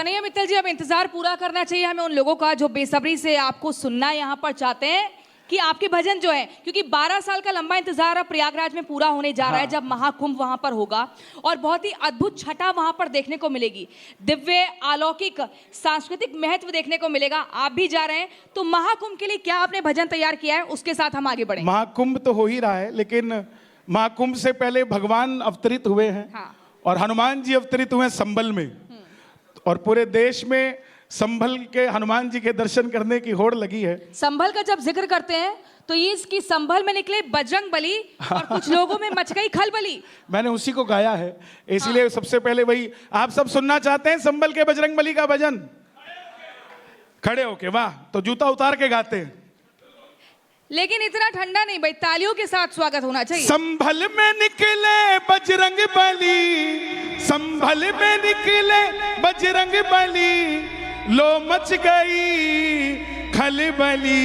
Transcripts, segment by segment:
कन्हैया मित्तल जी, अब इंतजार पूरा करना चाहिए हमें उन लोगों का जो बेसब्री से आपको सुनना यहाँ पर चाहते हैं कि आपके भजन जो है, क्योंकि 12 साल का लंबा इंतजार अब प्रयागराज में पूरा होने जा रहा है, जब महाकुंभ वहां पर होगा और बहुत ही अद्भुत छटा वहां पर देखने को मिलेगी, दिव्य अलौकिक सांस्कृतिक महत्व देखने को मिलेगा। आप भी जा रहे हैं, तो महाकुंभ के लिए क्या आपने भजन तैयार किया है, उसके साथ हम आगे बढ़ें। महाकुंभ तो हो ही रहा है, लेकिन महाकुंभ से पहले भगवान अवतरित हुए हैं। हाँ। और हनुमान जी अवतरित हुए हैं संभल में, और पूरे देश में संभल के हनुमान जी के दर्शन करने की होड़ लगी है। संभल का जब जिक्र करते हैं तो ये इसकी संभल में निकले बजरंग बली और कुछ लोगों में मच गई खलबली। मैंने उसी को गाया है, इसीलिए सबसे पहले वही आप सब सुनना चाहते हैं। संभल के बजरंग बली का भजन खड़े होके, वाह, तो जूता उतार के गाते हैं। लेकिन इतना ठंडा नहीं भाई, तालियों के साथ स्वागत होना चाहिए। संभल में निकले बजरंग बली, संभल में निकले बजरंग बली, लो मच गई खलबली।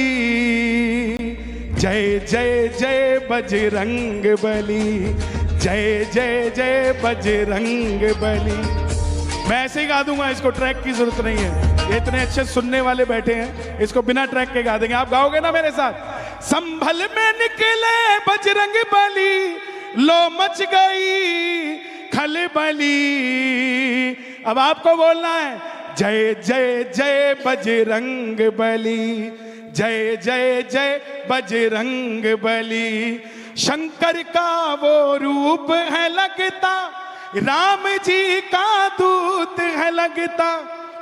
जय जय जय बजरंग बली, जय जय जय बजरंग बली। मैं ऐसे ही गा दूंगा, इसको ट्रैक की जरूरत नहीं है, ये इतने अच्छे सुनने वाले बैठे हैं, इसको बिना ट्रैक के गा देंगे। आप गाओगे ना मेरे साथ? संभल में निकले बजरंग बली, लो मच गई खलबली। अब आपको बोलना है, जय जय जय बजरंग बली, जय जय जय बजरंग बली। शंकर का वो रूप है लगता, राम जी का दूत है लगता।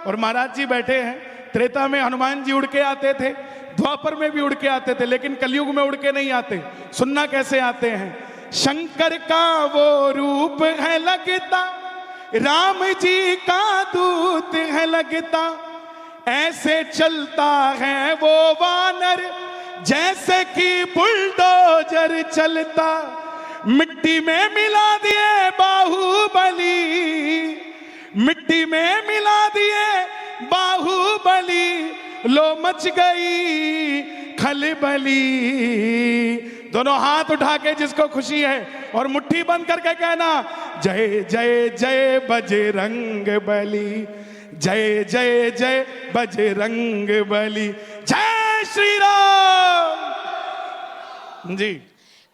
और महाराज जी बैठे हैं, त्रेता में हनुमान जी उड़ के आते थे, द्वापर में भी उड़ के आते थे, लेकिन कलयुग में उड़ के नहीं आते। सुनना कैसे आते हैं? शंकर का वो रूप है लगता, राम जी का दूत है लगता। ऐसे चलता है वो वानर, जैसे कि बुलडोजर चलता। मिट्टी में मिला दिए बाहुबली, मिट्टी में मिला दिए बाहुबली, लो मच गई खलबली। दोनों हाथ उठा के जिसको खुशी है और मुट्ठी बंद करके कहना, जय जय जय बजरंग बली, जय जय जय बजरंग बली, जय श्री राम जी।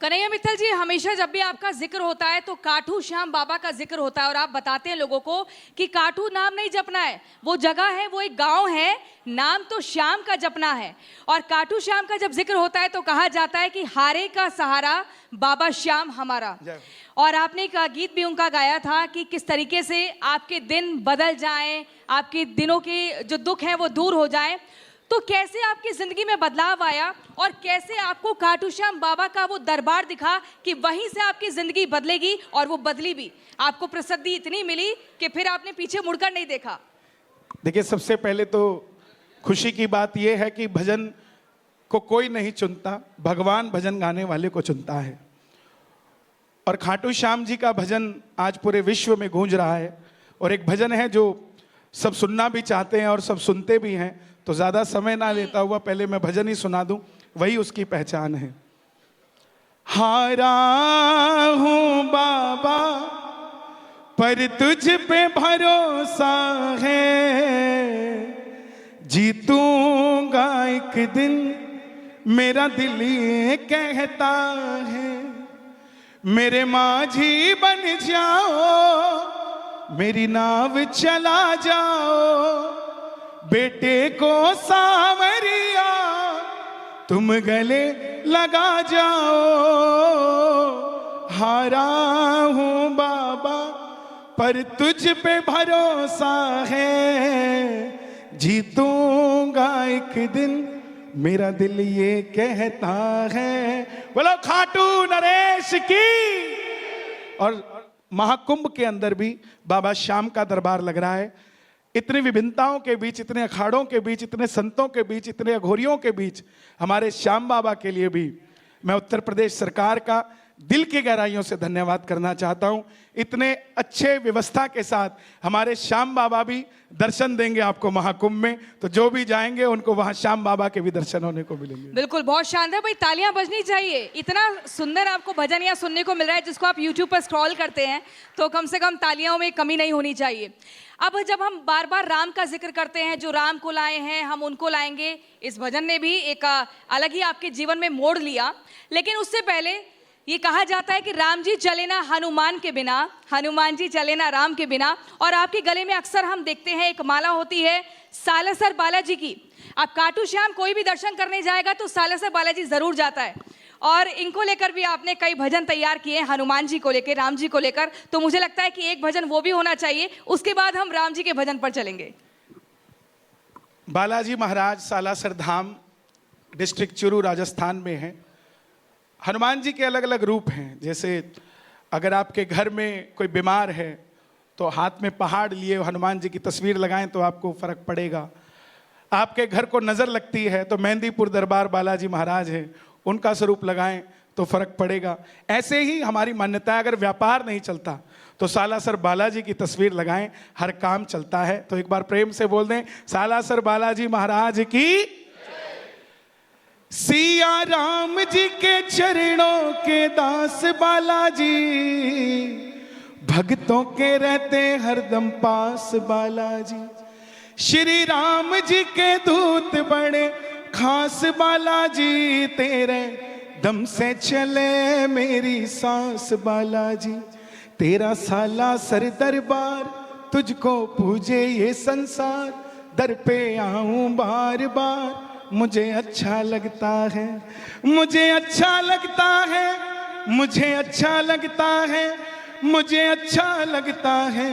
कन्हैया मित्तल जी, हमेशा जब भी आपका जिक्र होता है तो काठू श्याम बाबा का जिक्र होता है, और आप बताते हैं लोगों को कि काठू नाम नहीं जपना है, वो जगह है, वो एक गांव है, नाम तो श्याम का जपना है। और काठू श्याम का जब जिक्र होता है तो कहा जाता है कि हारे का सहारा बाबा श्याम हमारा। और आपने एक गीत भी उनका गाया था कि किस तरीके से आपके दिन बदल जाएं, आपके दिनों के जो दुख हैं वो दूर हो जाएं। तो कैसे आपकी जिंदगी में बदलाव आया और कैसे आपको खाटू श्याम बाबा का वो दरबार दिखा कि वहीं से आपकी जिंदगी बदलेगी, और वो बदली भी? आपको प्रसिद्धि इतनी मिली कि फिर आपने पीछे मुड़कर नहीं देखा। देखिए, सबसे पहले तो खुशी की बात यह है कि भजन को कोई नहीं चुनता, भगवान भजन गाने वाले को चुनता है। और खाटू श्याम जी का भजन आज पूरे विश्व में गूंज रहा है, और एक भजन है जो सब सुनना भी चाहते हैं और सब सुनते भी हैं। तो ज्यादा समय ना लेता हुआ पहले मैं भजन ही सुना दूं, वही उसकी पहचान है। हारा हूं बाबा पर तुझ पे भरोसा है, जीतूंगा एक दिन मेरा दिल ये कहता है। मेरे माझी बन जाओ, मेरी नाव चला जाओ, बेटे को सावरिया तुम गले लगा जाओ। हारा हूं बाबा पर तुझ पे भरोसा है, जीतूंगा एक दिन मेरा दिल ये कहता है। बोलो खाटू नरेश की। और महाकुंभ के अंदर भी बाबा श्याम का दरबार लग रहा है। इतनी विभिन्नताओं के बीच, इतने अखाड़ों के बीच, इतने संतों के बीच, इतने अघोरियों के बीच हमारे श्याम बाबा के लिए भी मैं उत्तर प्रदेश सरकार का दिल की गहराइयों से धन्यवाद करना चाहता हूं। इतने अच्छे व्यवस्था के साथ हमारे श्याम बाबा भी दर्शन देंगे आपको महाकुंभ में, तो जो भी जाएंगे उनको वहां श्याम बाबा के भी दर्शन होने को मिलेंगे। बिल्कुल, बहुत शानदार भाई, तालियां बजनी चाहिए। इतना सुंदर आपको भजन यहाँ सुनने को मिल रहा है जिसको आप YouTube पर स्क्रॉल करते हैं, तो कम से कम तालियों में कमी नहीं होनी चाहिए। अब जब हम बार बार राम का जिक्र करते हैं, जो राम को लाए हैं हम उनको लाएंगे, इस भजन ने भी एक अलग ही आपके जीवन में मोड़ लिया। लेकिन उससे पहले ये कहा जाता है कि राम जी चले ना हनुमान के बिना, हनुमान जी चले ना राम के बिना। और आपके गले में अक्सर हम देखते हैं एक माला होती है सालासर बालाजी की। आप खाटू श्याम कोई भी दर्शन करने जाएगा तो सालासर बालाजी जरूर जाता है। और इनको लेकर भी आपने कई भजन तैयार किए हैं, हनुमान जी को लेकर, राम जी को लेकर। तो मुझे लगता है कि एक भजन वो भी होना चाहिए, उसके बाद हम राम जी के भजन पर चलेंगे। बालाजी महाराज सालासर धाम, डिस्ट्रिक्ट चुरू, राजस्थान में है। हनुमान जी के अलग अलग रूप हैं। जैसे अगर आपके घर में कोई बीमार है तो हाथ में पहाड़ लिए हनुमान जी की तस्वीर लगाएं तो आपको फर्क पड़ेगा। आपके घर को नज़र लगती है तो मेहंदीपुर दरबार बालाजी महाराज है, उनका स्वरूप लगाएं तो फर्क पड़ेगा। ऐसे ही हमारी मान्यता है, अगर व्यापार नहीं चलता तो सालासर बालाजी की तस्वीर लगाएं, हर काम चलता है। तो एक बार प्रेम से बोल दें, सालासर बालाजी महाराज की। सिया राम जी के चरणों के दास बालाजी, भक्तों के रहते हरदम पास बालाजी। श्री राम जी के दूत बड़े खास बालाजी, तेरे दम से चले मेरी सांस बालाजी। तेरा सालासर दरबार, तुझको पूजे ये संसार, दर पे आऊं बार बार, मुझे अच्छा लगता है, मुझे अच्छा लगता है, मुझे अच्छा लगता है, मुझे अच्छा लगता है,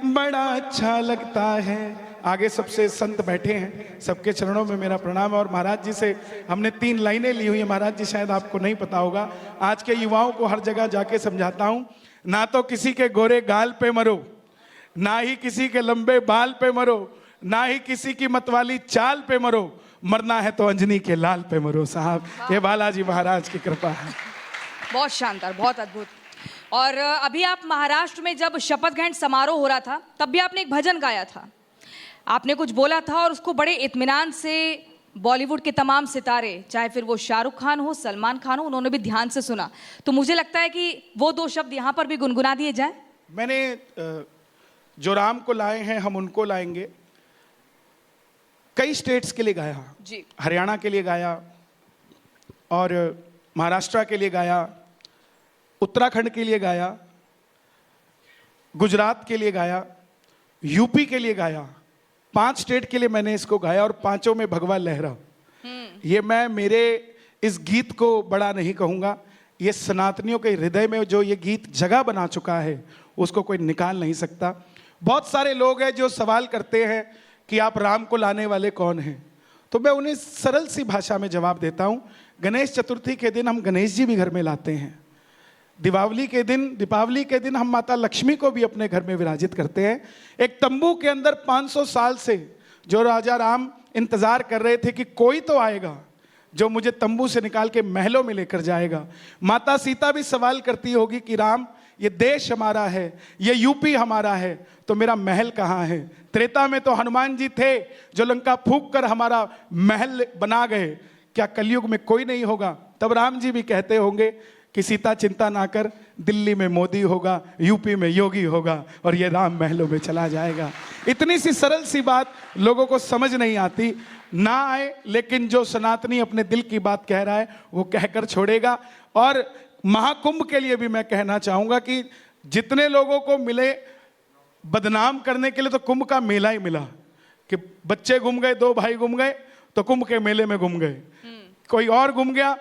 बड़ा अच्छा लगता है। आगे सबसे संत बैठे हैं, सबके चरणों में मेरा प्रणाम है। और महाराज जी से हमने 3 लाइनें ली हुई हैं। महाराज जी शायद आपको नहीं पता होगा, आज के युवाओं को हर जगह जाके समझाता हूं, ना तो किसी के गोरे गाल पे मरो, ना ही किसी के लंबे बाल पे मरो, ना ही किसी की मतवाली चाल पे मरो, मरना है तो अंजनी के लाल पे मरो। साहब, ये बालाजी महाराज की कृपा है। बहुत शानदार, बहुत अद्भुत। और अभी आप महाराष्ट्र में जब शपथ ग्रहण समारोह हो रहा था तब भी आपने एक भजन गाया था, आपने कुछ बोला था और उसको बड़े इत्मीनान से बॉलीवुड के तमाम सितारे, चाहे फिर वो शाहरुख खान हो, सलमान खान हो, उन्होंने भी ध्यान से सुना। तो मुझे लगता है कि वो 2 शब्द यहाँ पर भी गुनगुना दिए जाए। मैंने जो राम को लाए हैं हम उनको लाएंगे, कई स्टेट्स के लिए गाया जी। हरियाणा के लिए गाया और महाराष्ट्र के लिए गाया, उत्तराखंड के लिए गाया, गुजरात के लिए गाया, यूपी के लिए गाया। 5 स्टेट के लिए मैंने इसको गाया और 5 में भगवा लहरा। ये मैं मेरे इस गीत को बड़ा नहीं कहूँगा, ये सनातनियों के हृदय में जो ये गीत जगह बना चुका है उसको कोई निकाल नहीं सकता। बहुत सारे लोग हैं जो सवाल करते हैं कि आप राम को लाने वाले कौन हैं, तो मैं उन्हें सरल सी भाषा में जवाब देता हूँ। गणेश चतुर्थी के दिन हम गणेश जी भी घर में लाते हैं। दीपावली के दिन हम माता लक्ष्मी को भी अपने घर में विराजित करते हैं। एक तंबू के अंदर 500 साल से जो राजा राम इंतजार कर रहे थे कि कोई तो आएगा जो मुझे तंबू से निकाल के महलों में लेकर जाएगा। माता सीता भी सवाल करती होगी कि राम, ये देश हमारा है, ये यूपी हमारा है, तो मेरा महल कहाँ है। त्रेता में तो हनुमान जी थे जो लंका फूंक कर हमारा महल बना गए, क्या कलयुग में कोई नहीं होगा। तब राम जी भी कहते होंगे कि सीता चिंता ना कर, दिल्ली में मोदी होगा, यूपी में योगी होगा और ये राम महलों में चला जाएगा। इतनी सी सरल सी बात लोगों को समझ नहीं आती, ना आए, लेकिन जो सनातनी अपने दिल की बात कह रहा है वो कहकर छोड़ेगा। और महाकुंभ के लिए भी मैं कहना चाहूँगा कि जितने लोगों को मिले बदनाम करने के लिए, तो कुंभ का मेला ही मिला कि बच्चे गुम गए, 2 भाई गुम गए तो कुंभ के मेले में गुम गए, कोई और गुम गया